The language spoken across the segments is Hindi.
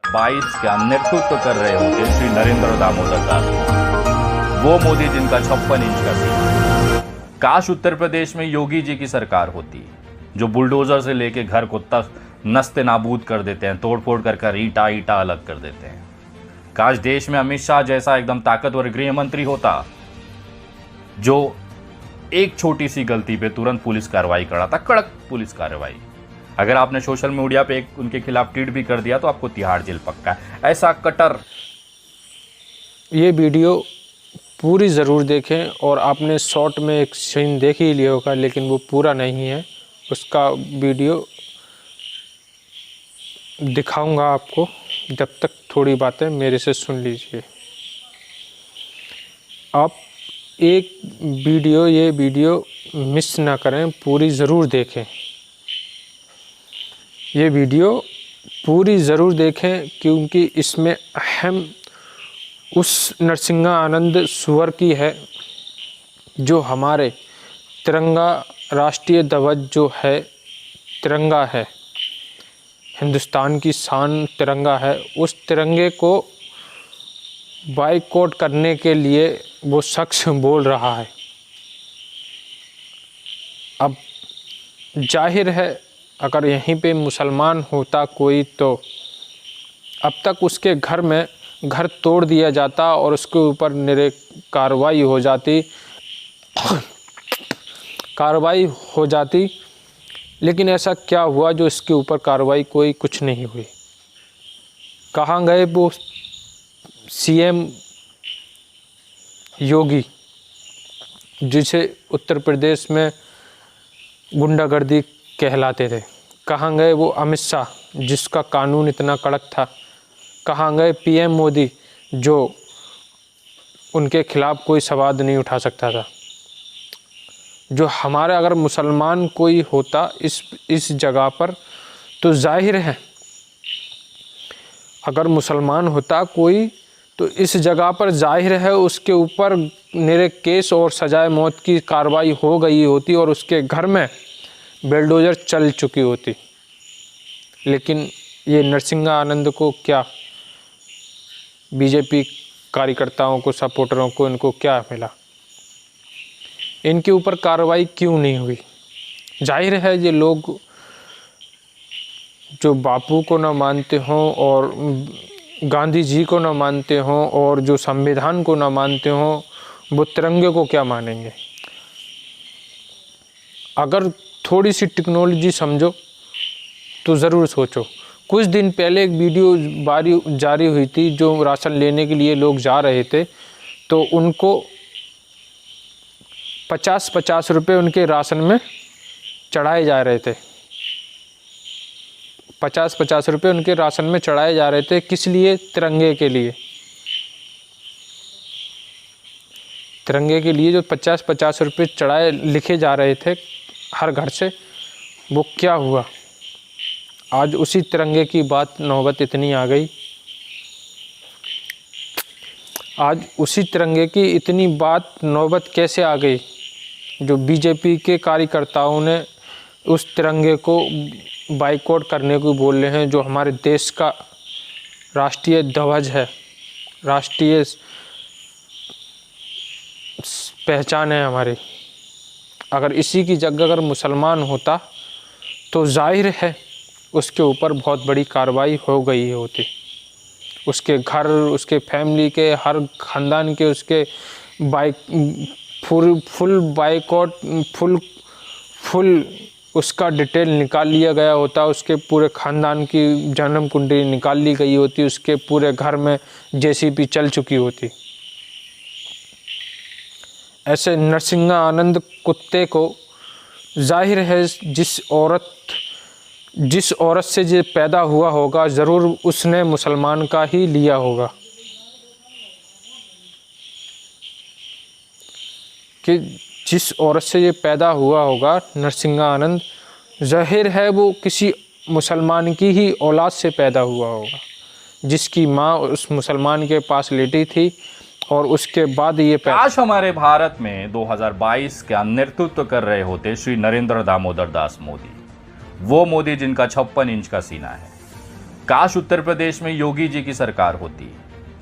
2022 का नेतृत्व कर रहे होते श्री नरेंद्र दामोदर दास, वो मोदी जिनका 56 इंच का सीना। काश उत्तर प्रदेश में योगी जी की सरकार होती, जो बुलडोजर से लेके घर को नस्ते नाबूद कर देते हैं, तोड़फोड़ कर ईटा ईटा अलग कर देते हैं। काश देश में अमित शाह जैसा एकदम ताकतवर गृह मंत्री होता, जो एक छोटी सी गलती पे तुरंत पुलिस कार्रवाई कराता, कड़क पुलिस कार्रवाई। अगर आपने सोशल मीडिया पे उनके खिलाफ ट्वीट भी कर दिया तो आपको तिहाड़ जेल पक्का है। ऐसा कटर। ये वीडियो पूरी ज़रूर देखें, और आपने शॉर्ट में एक सीन देख ही लिया होगा, लेकिन वो पूरा नहीं है। उसका वीडियो दिखाऊंगा आपको, जब तक थोड़ी बातें मेरे से सुन लीजिए। आप ये वीडियो मिस ना करें, पूरी ज़रूर देखें। ये वीडियो पूरी ज़रूर देखें, क्योंकि इसमें अहम उस नरसिंहा आनंद सुअर की है, जो हमारे तिरंगा, राष्ट्रीय ध्वज जो है तिरंगा है, हिंदुस्तान की शान तिरंगा है, उस तिरंगे को बाइकआउट करने के लिए वो शख्स बोल रहा है। अब जाहिर है, अगर यहीं पे मुसलमान होता कोई, तो अब तक उसके घर में घर तोड़ दिया जाता और उसके ऊपर कार्रवाई हो जाती। लेकिन ऐसा क्या हुआ जो इसके ऊपर कार्रवाई कुछ नहीं हुई? कहाँ गए वो सीएम योगी, जिसे उत्तर प्रदेश में गुंडागर्दी कहलाते थे? कहाँ गए वो अमित शाह, जिसका कानून इतना कड़क था? कहाँ गए पीएम मोदी, जो उनके खिलाफ कोई सवाल नहीं उठा सकता था? जो हमारा अगर मुसलमान कोई होता इस जगह पर, तो जाहिर है, अगर मुसलमान होता कोई तो इस जगह पर जाहिर है उसके ऊपर मेरे केस और सजाए मौत की कार्रवाई हो गई होती और उसके घर में बेलडोजर चल चुकी होती। लेकिन ये नरसिंहा आनंद को क्या, बीजेपी कार्यकर्ताओं को, सपोर्टरों को, इनको क्या मिला? इनके ऊपर कार्रवाई क्यों नहीं हुई? जाहिर है ये लोग जो बापू को न मानते हों और गांधी जी को न मानते हों और जो संविधान को न मानते हों, वो तिरंगे को क्या मानेंगे? अगर थोड़ी सी टेक्नोलॉजी समझो तो ज़रूर सोचो। कुछ दिन पहले एक वीडियो जारी हुई थी, जो राशन लेने के लिए लोग जा रहे थे, तो उनको 50-50 रुपये उनके राशन में चढ़ाए जा रहे थे। 50-50 रुपये उनके राशन में चढ़ाए जा रहे थे। किस लिए? तिरंगे के लिए। तिरंगे के लिए जो 50-50 रुपये चढ़ाए लिखे जा रहे थे हर घर से, वो क्या हुआ? आज उसी तिरंगे की बात नौबत इतनी आ गई। आज उसी तिरंगे की इतनी बात नौबत कैसे आ गई, जो बीजेपी के कार्यकर्ताओं ने उस तिरंगे को बाइकआउट करने को बोल रहे हैं, जो हमारे देश का राष्ट्रीय ध्वज है, राष्ट्रीय पहचान है हमारी। अगर इसी की जगह अगर मुसलमान होता तो जाहिर है उसके ऊपर बहुत बड़ी कार्रवाई हो गई होती। उसके घर, उसके फैमिली के, हर ख़ानदान के, उसके फुल बाइकआउट, फुल उसका डिटेल निकाल लिया गया होता। उसके पूरे ख़ानदान की जन्म कुंडली निकाल ली गई होती। उसके पूरे घर में जेसीबी चल चुकी होती। ऐसे नरसिंहा आनंद कुत्ते को जाहिर है जिस औरत से ये पैदा हुआ होगा, ज़रूर उसने मुसलमान का ही लिया होगा। कि जिस औरत से ये पैदा हुआ होगा नरसिंहा आनंद, जाहिर है वो किसी मुसलमान की ही औलाद से पैदा हुआ होगा, जिसकी माँ उस मुसलमान के पास लेटी थी और उसके बाद ये काश हमारे भारत में 2022 का नेतृत्व कर रहे होते श्री नरेंद्र दामोदर दास मोदी, वो मोदी जिनका 56 इंच का सीना है। काश उत्तर प्रदेश में योगी जी की सरकार होती,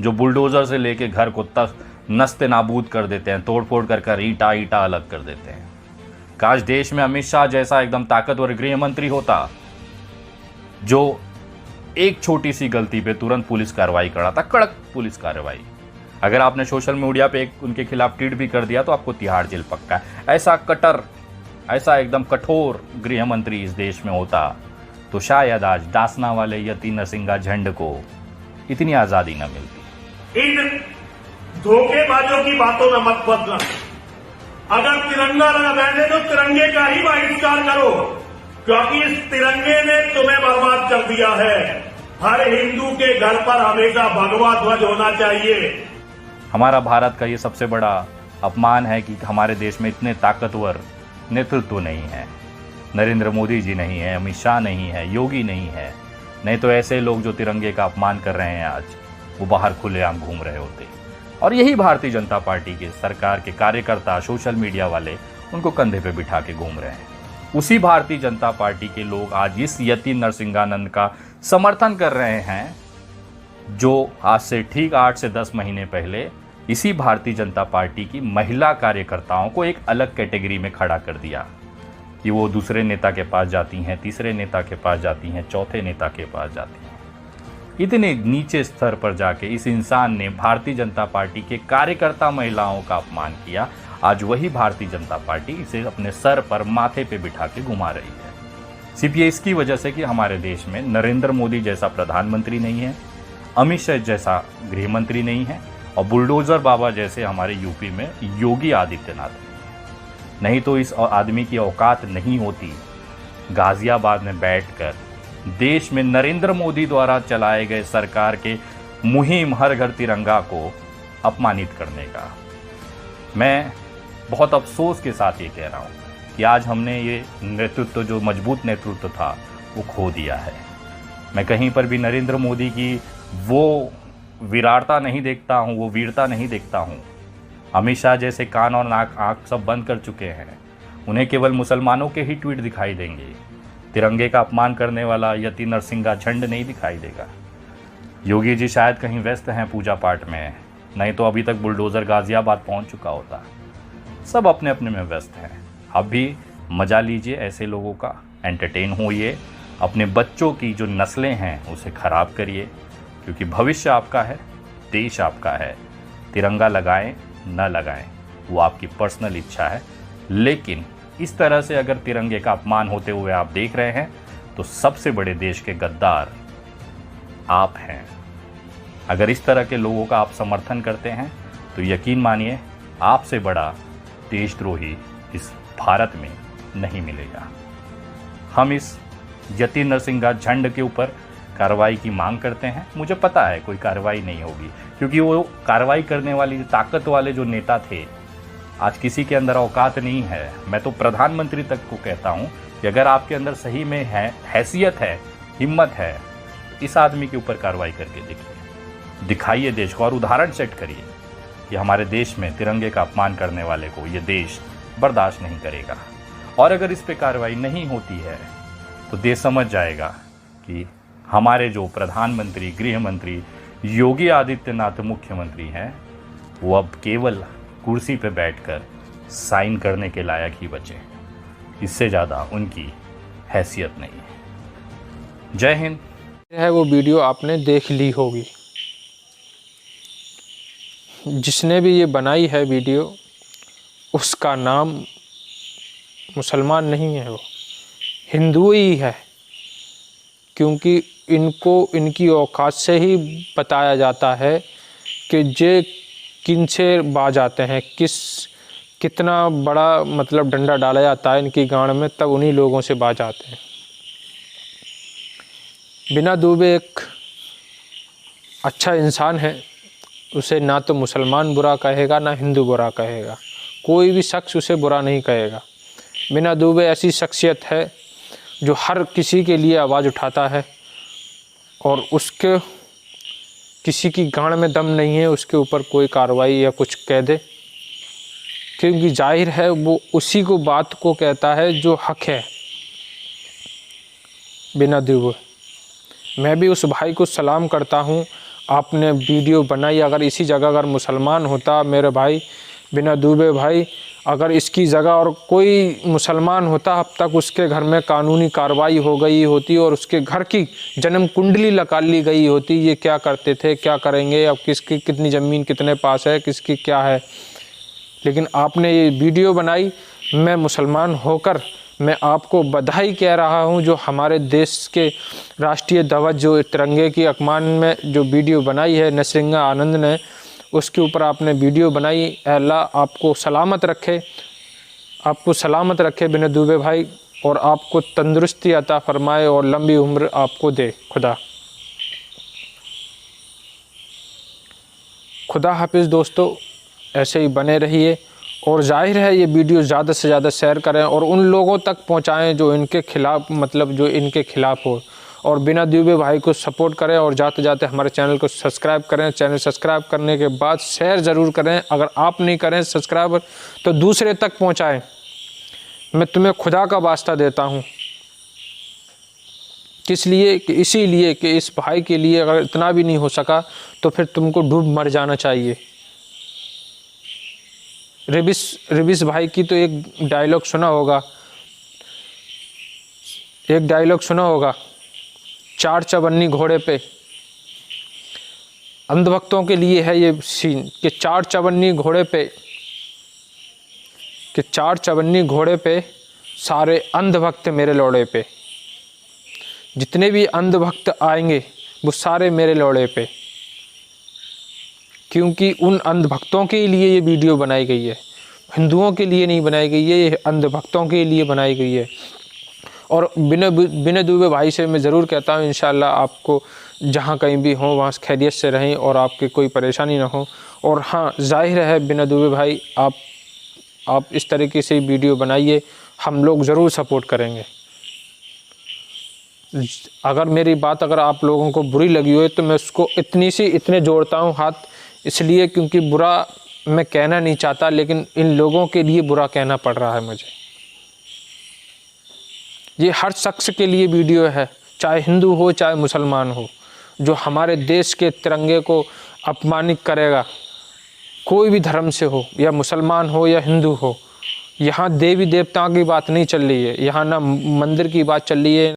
जो बुलडोजर से लेके घर को नस्ते नाबूद कर देते हैं, तोड़फोड़ कर ईटा ईटा अलग कर देते हैं। काश देश में अमित शाह जैसा एकदम ताकतवर गृह मंत्री होता, जो एक छोटी सी गलती पे तुरंत पुलिस कार्रवाई कराता, कड़क पुलिस कार्रवाई। अगर आपने सोशल मीडिया पे उनके खिलाफ ट्वीट भी कर दिया तो आपको तिहाड़ जेल पक्का है। ऐसा एकदम कठोर गृह मंत्री इस देश में होता तो शायद आज डासना वाले यति नरसिंगा झंड को इतनी आजादी न मिलती। इन धोखेबाजों की बातों में मत बदलना। अगर तिरंगा लगाने तो तिरंगे का ही बहिष्कार करो, क्योंकि इस तिरंगे ने तुम्हें बर्बाद कर दिया है। हर हिंदू के घर पर हमेशा भगवा ध्वज होना चाहिए। हमारा भारत का ये सबसे बड़ा अपमान है कि हमारे देश में इतने ताकतवर नेतृत्व नहीं है। नरेंद्र मोदी जी नहीं है, अमित शाह नहीं है, योगी नहीं है, नहीं तो ऐसे लोग जो तिरंगे का अपमान कर रहे हैं आज, वो बाहर खुलेआम घूम रहे होते। और यही भारतीय जनता पार्टी के सरकार के कार्यकर्ता, सोशल मीडिया वाले उनको कंधे पे बिठा के घूम रहे हैं। उसी भारतीय जनता पार्टी के लोग आज इस यति नरसिंहानंद का समर्थन कर रहे हैं, जो आज से ठीक 8 से 10 महीने पहले इसी भारतीय जनता पार्टी की महिला कार्यकर्ताओं को एक अलग कैटेगरी में खड़ा कर दिया कि वो दूसरे नेता के पास जाती हैं, तीसरे नेता के पास जाती हैं, चौथे नेता के पास जाती हैं। इतने नीचे स्तर पर जाके इस इंसान ने भारतीय जनता पार्टी के कार्यकर्ता महिलाओं का अपमान किया। आज वही भारतीय जनता पार्टी इसे अपने सर पर, माथे पे बिठा के घुमा रही है। सिर्फ ये इसकी वजह से कि हमारे देश में नरेंद्र मोदी जैसा प्रधानमंत्री नहीं है, अमित शाह जैसा गृह मंत्री नहीं है, और बुलडोजर बाबा जैसे हमारे यूपी में योगी आदित्यनाथ नहीं तो इस आदमी की औकात नहीं होती गाजियाबाद में बैठकर देश में नरेंद्र मोदी द्वारा चलाए गए सरकार के मुहिम हर घर तिरंगा को अपमानित करने का। मैं बहुत अफसोस के साथ ये कह रहा हूँ कि आज हमने ये नेतृत्व, जो मजबूत नेतृत्व था, वो खो दिया है। मैं कहीं पर भी नरेंद्र मोदी की वो विराटता नहीं देखता हूँ, वो वीरता नहीं देखता हूँ। अमित शाह जैसे कान और नाक आँख सब बंद कर चुके हैं, उन्हें केवल मुसलमानों के ही ट्वीट दिखाई देंगे। तिरंगे का अपमान करने वाला यति नरसिंगा झंड नहीं दिखाई देगा। योगी जी शायद कहीं व्यस्त हैं पूजा पाठ में, नहीं तो अभी तक बुलडोज़र गाजियाबाद पहुंच चुका होता। सब अपने अपने में व्यस्त हैं। अब भी मजा लीजिए ऐसे लोगों का, एंटरटेन होइए, अपने बच्चों की जो नस्लें हैं उसे ख़राब करिए, क्योंकि भविष्य आपका है, देश आपका है। तिरंगा लगाएं न लगाएं वो आपकी पर्सनल इच्छा है, लेकिन इस तरह से अगर तिरंगे का अपमान होते हुए आप देख रहे हैं तो सबसे बड़े देश के गद्दार आप हैं। अगर इस तरह के लोगों का आप समर्थन करते हैं तो यकीन मानिए आपसे बड़ा देशद्रोही इस भारत में नहीं मिलेगा। हम इस यति नरसिंगा झंड के ऊपर कार्रवाई की मांग करते हैं। मुझे पता है कोई कार्रवाई नहीं होगी, क्योंकि वो कार्रवाई करने वाली ताकत वाले जो नेता थे, आज किसी के अंदर औकात नहीं है। मैं तो प्रधानमंत्री तक को कहता हूँ कि अगर आपके अंदर सही में है, हैसियत है, हिम्मत है, इस आदमी के ऊपर कार्रवाई करके देखिए, दिखाइए देश को और उदाहरण सेट करिए कि हमारे देश में तिरंगे का अपमान करने वाले को ये देश बर्दाश्त नहीं करेगा। और अगर इस पर कार्रवाई नहीं होती है तो देश समझ जाएगा कि हमारे जो प्रधानमंत्री, गृह मंत्री योगी आदित्यनाथ मुख्यमंत्री हैं, वो अब केवल कुर्सी पर बैठकर साइन करने के लायक ही बचे, इससे ज़्यादा उनकी हैसियत नहीं है। जय हिंद। है वो वीडियो आपने देख ली होगी। जिसने भी ये बनाई है वीडियो, उसका नाम मुसलमान नहीं है, वो हिंदू ही है, क्योंकि इनको इनकी औकात से ही बताया जाता है कि जे किन से बाज आते हैं, कितना बड़ा मतलब डंडा डाला जाता है इनकी गांड में, तब उन्हीं लोगों से बाज आते हैं। बिना दुबे एक अच्छा इंसान है, उसे ना तो मुसलमान बुरा कहेगा ना हिंदू बुरा कहेगा, कोई भी शख्स उसे बुरा नहीं कहेगा। बिना दुबे ऐसी शख्सियत है जो हर किसी के लिए आवाज़ उठाता है, और उसके किसी की गांड में दम नहीं है उसके ऊपर कोई कार्रवाई या कुछ कह दे, क्योंकि जाहिर है वो उसी को बात को कहता है जो हक है। बिना दुबे मैं भी उस भाई को सलाम करता हूँ। आपने वीडियो बनाई, अगर इसी जगह अगर मुसलमान होता मेरे भाई बिना दुबे भाई, अगर इसकी जगह और कोई मुसलमान होता, अब तक उसके घर में कानूनी कार्रवाई हो गई होती और उसके घर की जन्म कुंडली निकाल ली गई होती। ये क्या करते थे, क्या करेंगे, अब किसकी कितनी ज़मीन कितने पास है, किसकी क्या है। लेकिन आपने ये वीडियो बनाई, मैं मुसलमान होकर मैं आपको बधाई कह रहा हूँ। जो हमारे देश के राष्ट्रीय ध्वज जो तिरंगे की अपमान में जो वीडियो बनाई है नसरिंगा आनंद ने, उसके ऊपर आपने वीडियो बनाई। अल्लाह आपको सलामत रखे, आपको सलामत रखे बिना दुबे भाई, और आपको तंदुरुस्ती अता फरमाए और लंबी उम्र आपको दे खुदा। खुदा हाफिज़ दोस्तों, ऐसे ही बने रहिए और जाहिर है ये वीडियो ज़्यादा से ज़्यादा शेयर करें और उन लोगों तक पहुंचाएं जो इनके खिलाफ़, मतलब जो इनके खिलाफ़ हो, और बिना दुबे भाई को सपोर्ट करें। और जाते जाते हमारे चैनल को सब्सक्राइब करें। चैनल सब्सक्राइब करने के बाद शेयर ज़रूर करें। अगर आप नहीं करें सब्सक्राइब तो दूसरे तक पहुँचाएँ। मैं तुम्हें खुदा का वास्ता देता हूँ। किस लिए कि इसीलिए कि इस भाई के लिए अगर इतना भी नहीं हो सका तो फिर तुमको डूब मर जाना चाहिए। रिबिस भाई की तो एक डायलॉग सुना होगा, चार चवन्नी घोड़े पे। अंधभक्तों के लिए है ये सीन कि चार चवन्नी घोड़े पे सारे अंधभक्त मेरे लौड़े पे। जितने भी अंधभक्त आएंगे वो सारे मेरे लौड़े पे, क्योंकि उन अंधभक्तों के लिए ये वीडियो बनाई गई है, हिंदुओं के लिए नहीं बनाई गई है, ये अंधभक्तों के लिए बनाई गई है। और बिना दुबे भाई से मैं ज़रूर कहता हूँ, इंशाल्लाह आपको जहाँ कहीं भी हो वहाँ खैरियत से रहें और आपकी कोई परेशानी ना हो। और हाँ, जाहिर है बिना दुबे भाई आप इस तरीके से वीडियो बनाइए, हम लोग ज़रूर सपोर्ट करेंगे। अगर मेरी बात अगर आप लोगों को बुरी लगी हो तो मैं उसको इतने जोड़ता हूँ हाथ, इसलिए क्योंकि बुरा मैं कहना नहीं चाहता, लेकिन इन लोगों के लिए बुरा कहना पड़ रहा है मुझे। ये हर शख्स के लिए वीडियो है, चाहे हिंदू हो चाहे मुसलमान हो, जो हमारे देश के तिरंगे को अपमानित करेगा, कोई भी धर्म से हो, या मुसलमान हो या हिंदू हो। यहाँ देवी देवताओं की बात नहीं चल रही है, यहाँ ना मंदिर की बात चल रही है,